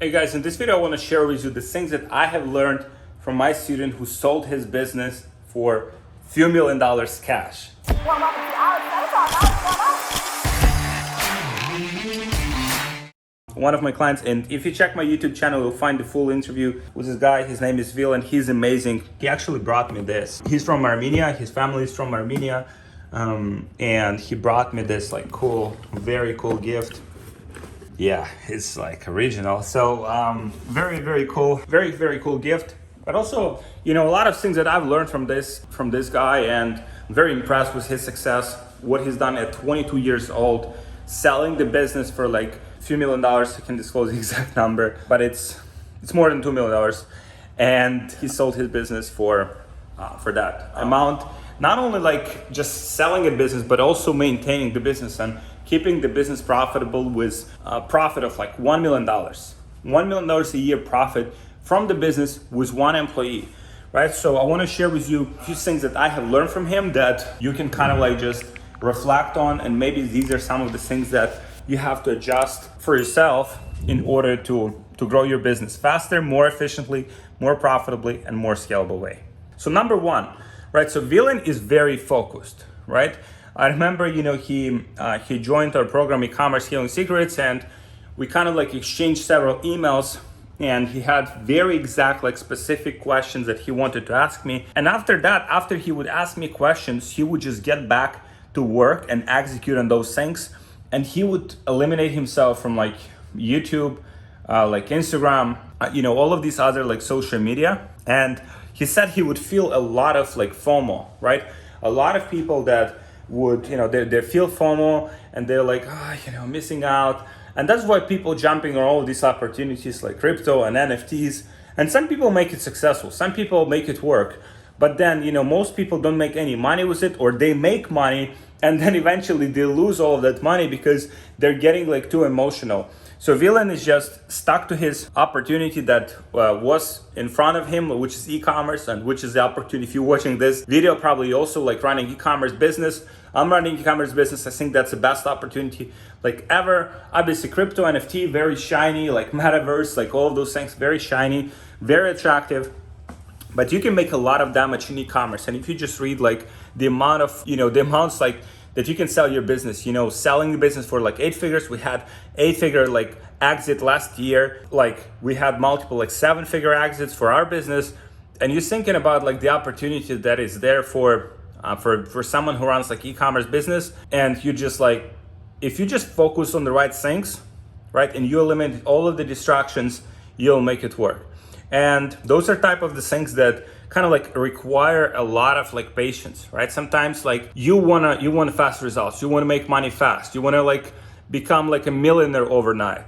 Hey guys, in this video I want to share with you the things that I have learned from my student who sold his business for a few $1 million cash. One of my clients, and if you check my YouTube channel, you'll find the full interview with this guy. His name is Vilen. He's amazing. He actually brought me this. He's from Armenia. His family is from Armenia. And he brought me this very cool gift. Yeah, it's like original. So very cool, very cool gift. But also, a lot of things that I've learned from this guy, and I'm very impressed with his success, what he's done at 22 years old, selling the business for like a few $1 million. I can disclose the exact number, but it's more than $2 million. And he sold his business for that amount. Not only like just selling a business, but also maintaining the business and keeping the business profitable with a profit of like $1 million. $1 million a year profit from the business with one employee, right? So I want to share with you a few things that I have learned from him that you can kind of like just reflect on, and maybe these are some of the things that you have to adjust for yourself in order to grow your business faster, more efficiently, more profitably, and more scalable way. So number one, right? So Vilen is very focused, right? I remember, he joined our program, eCommerce Healing Secrets, and we kind of like exchanged several emails, and he had very exact, like specific questions that he wanted to ask me. And after that, after he would ask me questions, he would just get back to work and execute on those things. And he would eliminate himself from like YouTube, like Instagram, all of these other like social media. And he said he would feel a lot of like FOMO, right? A lot of people that would, they feel FOMO and they're like, missing out. And that's why people jumping on all of these opportunities like crypto and NFTs. And some people make it successful. Some people make it work. But then, most people don't make any money with it, or they make money and then eventually they lose all of that money because they're getting like too emotional. So Vilen is just stuck to his opportunity that was in front of him, which is e-commerce, and which is the opportunity. If you're watching this video, probably also like running e-commerce business. I'm running e-commerce business. I think that's the best opportunity like ever. Obviously crypto, NFT, very shiny, like metaverse, like all of those things, very shiny, very attractive. But you can make a lot of damage in e-commerce. And if you just read like the amount of, the amounts like that you can sell your business, selling the business for like 8 figures. We had 8-figure like exit last year. Like we had multiple like 7-figure exits for our business. And you're thinking about like the opportunity that is there for someone who runs like e-commerce business. And you just like, if you just focus on the right things, right? And you eliminate all of the distractions, you'll make it work. And those are type of the things that kind of like require a lot of like patience, right? Sometimes like you want fast results, you want to make money fast, you want to like become like a millionaire overnight.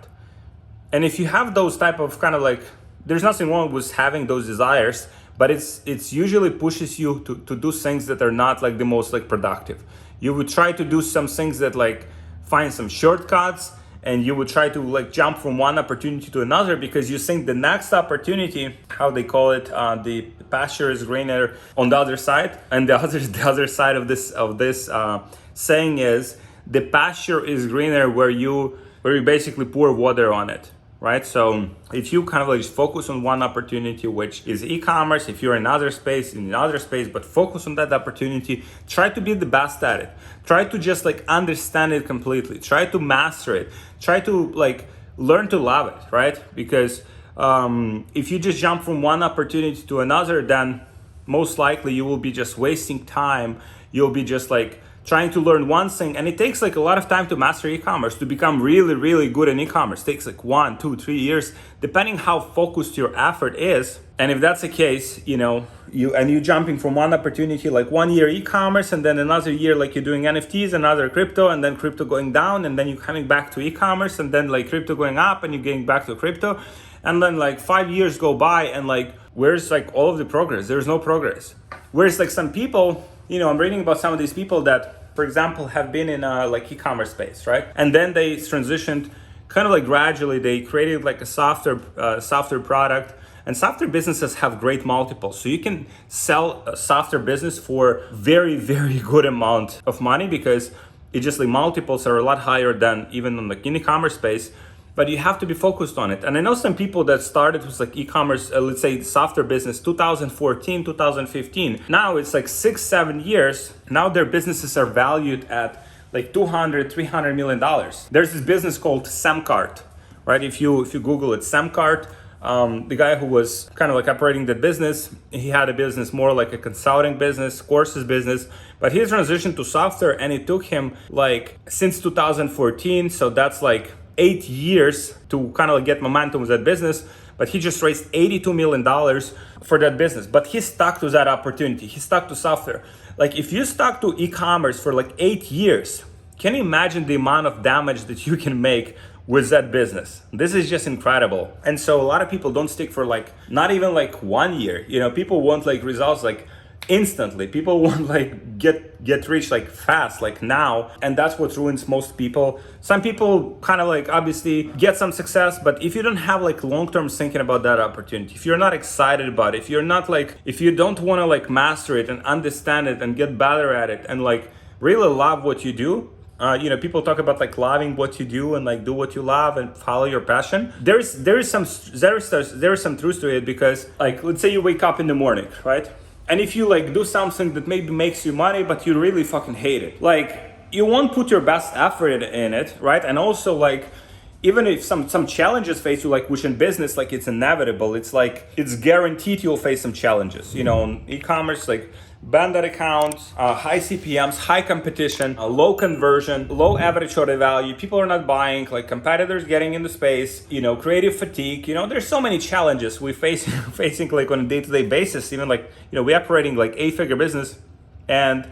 And if you have those type of kind of like, there's nothing wrong with having those desires, but it's usually pushes you to do things that are not like the most like productive. You would try to do some things that like find some shortcuts, and you would try to like jump from one opportunity to another because you think the next opportunity, how they call it, the pasture is greener on the other side. And the other side of this saying is the pasture is greener where you basically pour water on it, right? So if you kind of like focus on one opportunity, which is e-commerce, if you're in another space, but focus on that opportunity, try to be the best at it. Try to just like understand it completely. Try to master it. Try to like learn to love it, right? Because if you just jump from one opportunity to another, then most likely you will be just wasting time. You'll be just like trying to learn one thing, and it takes like a lot of time to master e-commerce, to become really good in e-commerce. It takes like 1, 2, 3 years, depending how focused your effort is. And if that's the case, you're jumping from one opportunity, like 1 year e-commerce, and then another year like you're doing NFTs, another crypto, and then crypto going down, and then you're coming back to e-commerce, and then like crypto going up, and you're getting back to crypto, and then like 5 years go by, and like where's like all of the progress? There's no progress. Whereas like some people, I'm reading about some of these people that, for example, have been in like e-commerce space, right? And then they transitioned kind of like gradually. They created like a software product, and software businesses have great multiples. So you can sell a software business for very good amount of money because it just like multiples are a lot higher than even on the e-commerce space. but you have to be focused on it. And I know some people that started with like e-commerce, let's say software business, 2014, 2015. Now it's like 6-7 years. Now their businesses are valued at like $200-300 million. There's this business called Samcart, right? If you Google it, Samcart, the guy who was kind of like operating the business, he had a business more like a consulting business, courses business, but he transitioned to software, and it took him like since 2014. So that's like 8 years to kind of like get momentum with that business. But he just raised $82 million for that business. But he stuck to that opportunity. He stuck to software. Like if you stuck to e-commerce for like 8 years, can you imagine the amount of damage that you can make with that business? This is just incredible. And so a lot of people don't stick for like, not even like 1 year. You know, people want like results like instantly. People want like get rich like fast, like now. And that's what ruins most people. Some people kind of like obviously get some success, but if you don't have like long-term thinking about that opportunity, if you're not excited about it, if you're not like, if you don't want to like master it and understand it and get better at it and like really love what you do, you know, people talk about like loving what you do and like do what you love and follow your passion. There is some truth to it, because like, let's say you wake up in the morning, right? And if you like do something that maybe makes you money, but you really fucking hate it, like you won't put your best effort in it, right? And also like, even if some challenges face you, like which in business, like it's inevitable, it's like, it's guaranteed you'll face some challenges, you know, in e-commerce, like banded accounts, high CPMs, high competition, low conversion, low average order value, people are not buying, like competitors getting in the space, you know, creative fatigue, you know, there's so many challenges we facing like on a day-to-day basis, even like, you know, we're operating like 8-figure business and,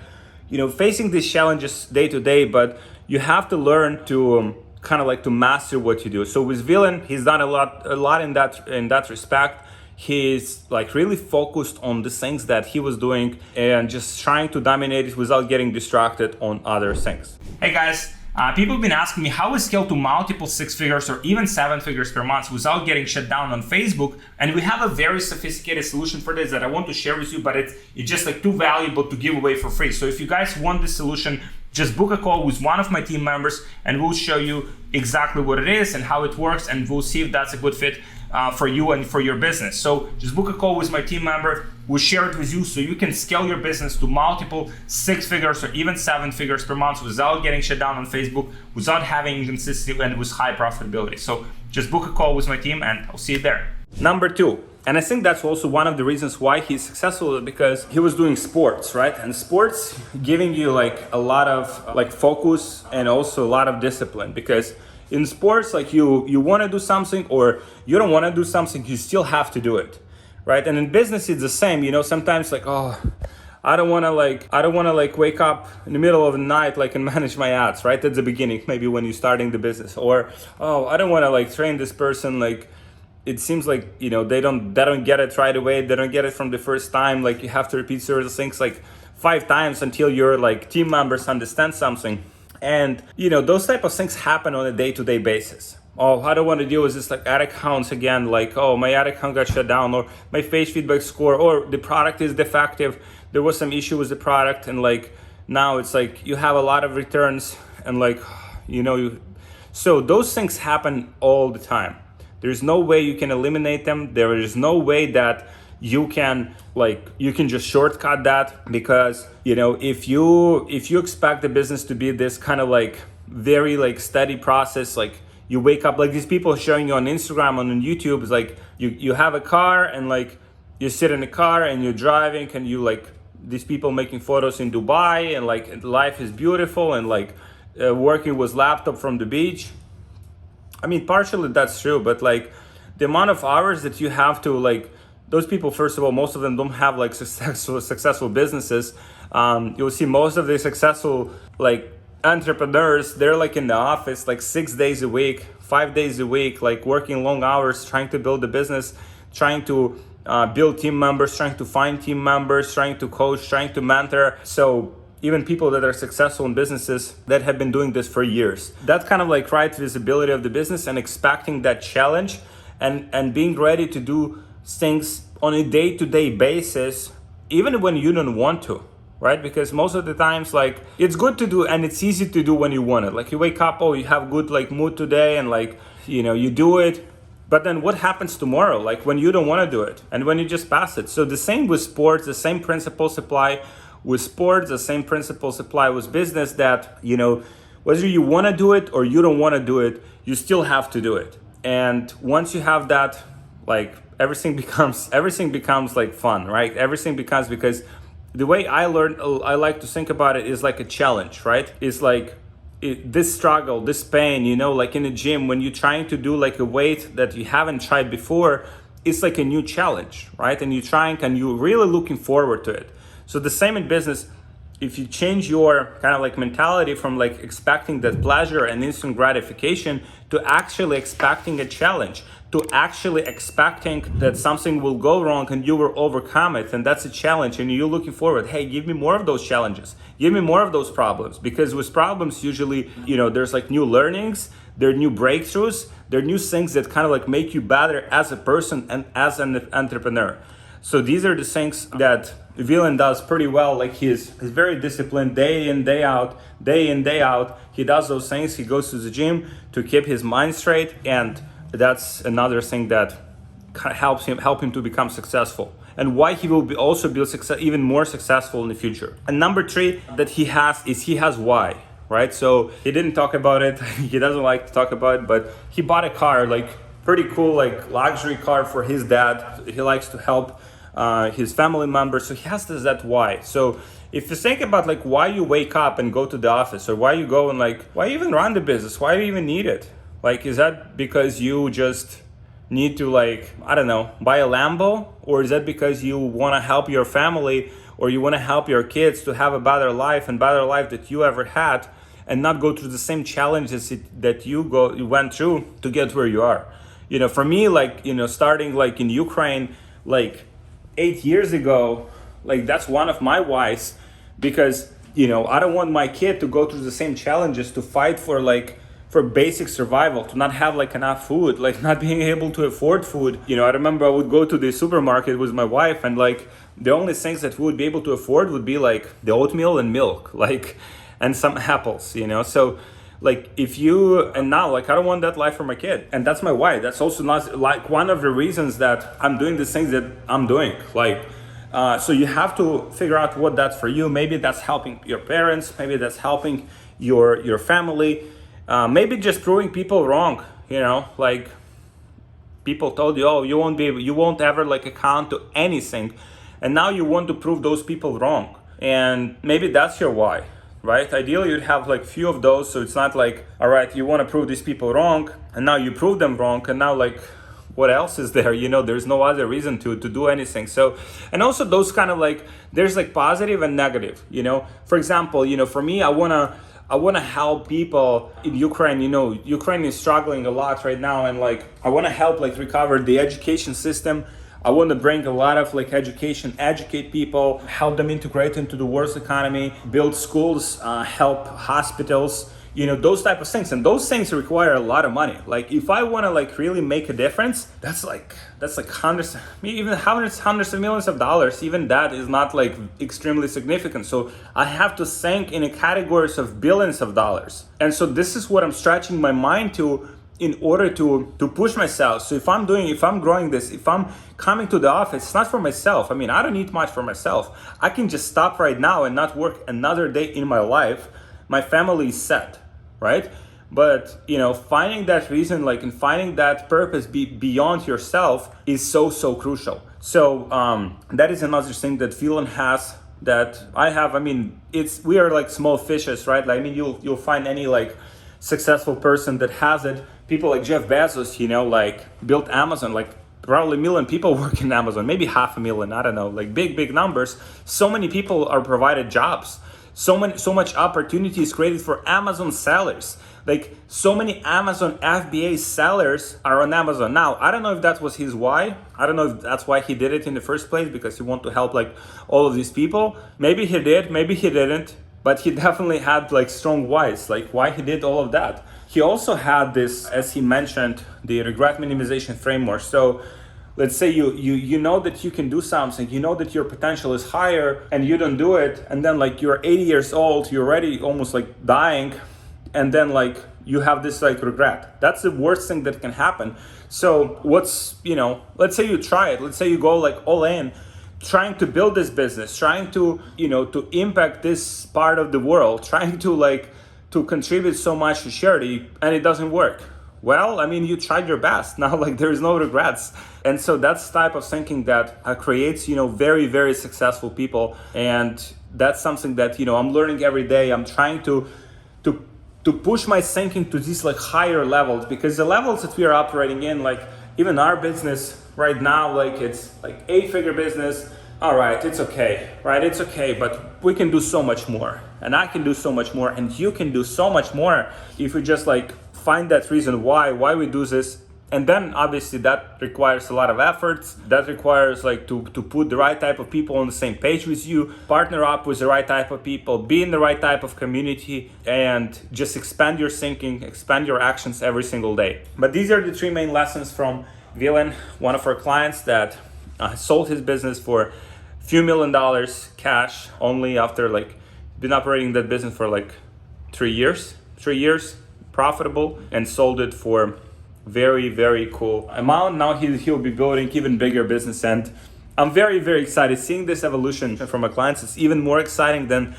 you know, facing these challenges day to day, but you have to learn to kind of like to master what you do. So with Vilen, he's done a lot in that respect. He's like really focused on the things that he was doing and just trying to dominate it without getting distracted on other things. Hey guys, people have been asking me how we scale to multiple 6 figures or even 7 figures per month without getting shut down on Facebook. And we have a very sophisticated solution for this that I want to share with you, but it's just like too valuable to give away for free. So if you guys want this solution, just book a call with one of my team members and we'll show you exactly what it is and how it works, and we'll see if that's a good fit for you and for your business. So just book a call with my team member. We'll share it with you so you can scale your business to multiple 6 figures or even 7 figures per month without getting shut down on Facebook, without having inconsistency, and with high profitability. So just book a call with my team and I'll see you there. Number 2, and I think that's also one of the reasons why he's successful, because he was doing sports, right? And sports giving you like a lot of like focus and also a lot of discipline, because in sports, like you want to do something or you don't want to do something, you still have to do it, right? And in business, it's the same. You know, sometimes like, oh, I don't want to wake up in the middle of the night like and manage my ads, right? At the beginning, maybe when you're starting the business, or oh, I don't want to like train this person. Like it seems like, you know, they don't get it right away. They don't get it from the first time. Like you have to repeat certain things like 5 times until your like team members understand something. And, you know, those type of things happen on a day-to-day basis. Oh, I don't want to deal with this like ad accounts again, like, oh, my ad account got shut down, or my page feedback score, or the product is defective. There was some issue with the product, and like now it's like you have a lot of returns, and like, you know, so those things happen all the time. There's no way you can eliminate them. There is no way that you can just shortcut that, because, you know, if you expect the business to be this kind of like very like steady process, like you wake up, like these people showing you on Instagram and on YouTube, is like you have a car and like you sit in a car and you're driving, and you like these people making photos in Dubai, and like life is beautiful, and like working with laptop from the beach. I mean, partially that's true, but like the amount of hours that you have to like, those people, first of all, most of them don't have like successful businesses. You'll see most of the successful like entrepreneurs, they're like in the office like 6 days a week, 5 days a week, like working long hours, trying to build a business, trying to build team members, trying to find team members, trying to coach, trying to mentor. So even people that are successful in businesses that have been doing this for years, that kind of like right visibility of the business, and expecting that challenge, and being ready to do things on a day-to-day basis, even when you don't want to, right? Because most of the times, like, it's good to do and it's easy to do when you want it. Like you wake up, oh, you have good like mood today, and like you do it, but then what happens tomorrow? Like when you don't want to do it and when you just pass it. So the same with sports, the same principles apply with sports, the same principles apply with business, that, whether you want to do it or you don't want to do it, you still have to do it. And once you have that, like everything becomes like fun, right? Everything becomes, because the way I like to think about it is like a challenge, right? It's like this struggle, this pain, like in the gym, when you're trying to do like a weight that you haven't tried before, it's like a new challenge, right? And you're trying and you're really looking forward to it. So the same in business. If you change your kind of like mentality from like expecting that pleasure and instant gratification to actually expecting a challenge, to actually expecting that something will go wrong and you will overcome it, and that's a challenge, and you're looking forward, hey, give me more of those challenges, give me more of those problems, because with problems usually, there's like new learnings, there are new breakthroughs, there are new things that kind of like make you better as a person and as an entrepreneur. So these are the things that Vilen does pretty well. Like he's very disciplined day in, day out. He does those things. He goes to the gym to keep his mind straight. And that's another thing that help him to become successful. And why he will also be even more successful in the future. And number 3 that he has why, right? So he didn't talk about it. He doesn't like to talk about it, but he bought a car, like pretty cool, like luxury car for his dad. He likes to help his family members, so he has that why. So if you think about like why you wake up and go to the office, or why you go and like why you even run the business, why do you even need it? Like, is that because you just need to, like, I don't know, buy a Lambo? Or is that because you want to help your family, or you want to help your kids to have a better life that you ever had, and not go through the same challenges that you went through to get where you are? For me, like, starting like in Ukraine, like 8 years ago, like that's one of my whys, because I don't want my kid to go through the same challenges, to fight for basic survival, to not have like enough food, like not being able to afford food. I remember I would go to the supermarket with my wife, and like the only things that we would be able to afford would be like the oatmeal and milk, like, and some apples, so like and now like I don't want that life for my kid, and that's my why. That's also not like one of the reasons that I'm doing the things that I'm doing, like so you have to figure out what that's for you. Maybe that's helping your parents, maybe that's helping your family, maybe just proving people wrong, like people told you, oh, you won't ever like account to anything, and now you want to prove those people wrong, and maybe that's your why. Right? Ideally, you'd have like few of those, so it's not like, all right, you want to prove these people wrong, and now you prove them wrong, and now like, what else is there? There's no other reason to do anything. So, and also those kind of like, there's like positive and negative. For example, for me, I wanna help people in Ukraine. Ukraine is struggling a lot right now, and like I wanna help like recover the education system. I want to bring a lot of like educate people, help them integrate into the world's economy, build schools, help hospitals, those type of things. And those things require a lot of money. Like if I want to like really make a difference, that's like hundreds, maybe even hundreds of millions of dollars. Even that is not like extremely significant. So I have to think in categories of billions of dollars. And so this is what I'm stretching my mind to, in order to push myself. So if I'm growing this, if I'm coming to the office, it's not for myself. I mean, I don't need much for myself. I can just stop right now and not work another day in my life. My family is set, right? But, finding that reason, like, and finding that purpose beyond yourself is so crucial. So that is another thing that Vilen has that I have. I mean, we are like small fishes, right? Like, I mean, you'll find any like successful person that has it. People like Jeff Bezos, like built Amazon, like probably 1 million people work in Amazon, maybe 500,000, I don't know, like big numbers. So many people are provided jobs. So much opportunity is created for Amazon sellers. Like so many Amazon FBA sellers are on Amazon. Now, I don't know if that was his why. I don't know if that's why he did it in the first place, because he wanted to help like all of these people. Maybe he did, maybe he didn't. But he definitely had like strong whys, like why he did all of that. He also had this, as he mentioned, the regret minimization framework. So let's say you know that you can do something, you know that your potential is higher, and you don't do it, and then like you're 80 years old, you're already almost like dying, and then like you have this like regret. That's the worst thing that can happen. So what's, let's say you try it. Let's say you go like all in, trying to build this business, trying to, to impact this part of the world, trying to to contribute so much to charity, and it doesn't work. Well, I mean, you tried your best. Now, like, there's no regrets. And so that's the type of thinking that creates, very, very successful people. And that's something that, I'm learning every day. I'm trying to push my thinking to these like higher levels, because the levels that we are operating in, like even our business right now, like it's like 8-figure business. All right, it's okay, right? It's okay, but we can do so much more, and I can do so much more, and you can do so much more if we just like find that reason why we do this. And then obviously that requires a lot of efforts. That requires like to put the right type of people on the same page with you, partner up with the right type of people, be in the right type of community, and just expand your thinking, expand your actions every single day. But these are the 3 main lessons from Vilen, one of our clients that sold his business for a few $1 million cash only after like been operating that business for like 3 years, profitable, and sold it for very, very cool amount. Now he'll be building even bigger business, and I'm very, very excited seeing this evolution from my clients. It's even more exciting than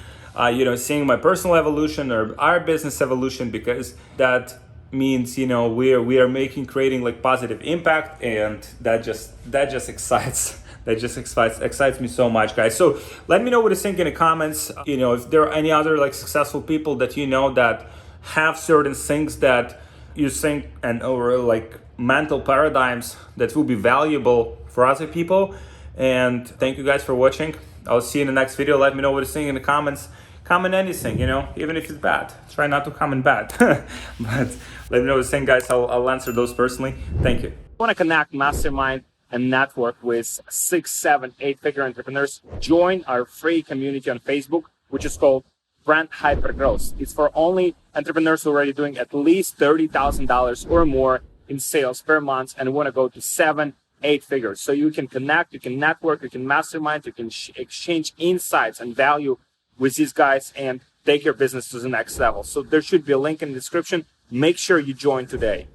seeing my personal evolution or our business evolution, because that means we are creating like positive impact, and that just excites excites me so much, guys. So let me know what you think in the comments. If there are any other like successful people that that have certain things that you think or like mental paradigms that will be valuable for other people. And thank you guys for watching. I'll see you in the next video. Let me know what you think in the comments. Comment anything, even if it's bad. Try not to comment bad. But let me know what you think, guys. I'll answer those personally. Thank you. Want to connect, mastermind, and network with 6, 7, 8-figure entrepreneurs? Join our free community on Facebook, which is called Brand Hypergrowth. It's for only entrepreneurs who are already doing at least $30,000 or more in sales per month and want to go to 7, 8 figures. So you can connect, you can network, you can mastermind, you can exchange insights and value with these guys and take your business to the next level. So there should be a link in the description. Make sure you join today.